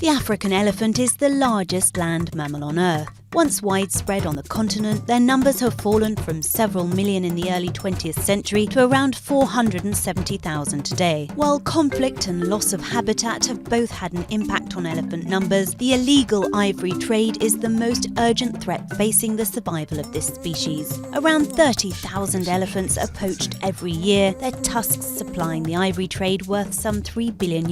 The African elephant is the largest land mammal on Earth. Once widespread on the continent, their numbers have fallen from several million in the early 20th century to around 470,000 today. While conflict and loss of habitat have both had an impact on elephant numbers, the illegal ivory trade is the most urgent threat facing the survival of this species. Around 30,000 elephants are poached every year, their tusks supplying the ivory trade worth some $3 billion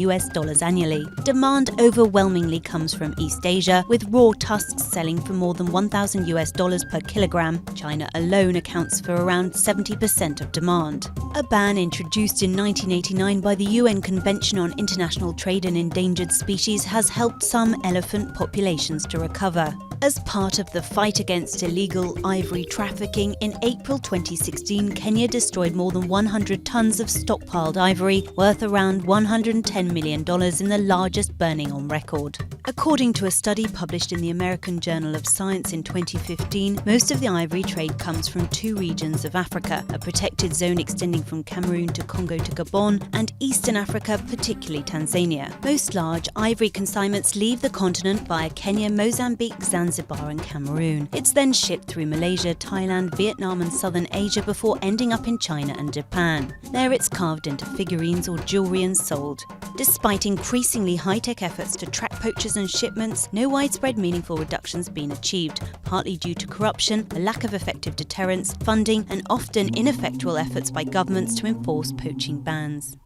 annually. Demand overwhelmingly comes from East Asia, with raw tusks selling for more than $1,000 per kilogram. China alone accounts for around 70% of demand. A ban introduced in 1989 by the UN Convention on International Trade in Endangered Species has helped some elephant populations to recover. As part of the fight against illegal ivory trafficking, in April 2016, Kenya destroyed more than 100 tons of stockpiled ivory, worth around $110 million in the largest burning on record. According to a study published in the American Journal of Science in 2015, most of the ivory trade comes from two regions of Africa, a protected zone extending from Cameroon to Congo to Gabon, and Eastern Africa, particularly Tanzania. Most large ivory consignments leave the continent via Kenya, Mozambique, Zanzibar and Cameroon. It's then shipped through Malaysia, Thailand, Vietnam and southern Asia before ending up in China and Japan. There it's carved into figurines or jewelry and sold. Despite increasingly high-tech efforts to track poachers and shipments, no widespread meaningful reductions been achieved, partly due to corruption, a lack of effective deterrence, funding and often ineffectual efforts by governments to enforce poaching bans.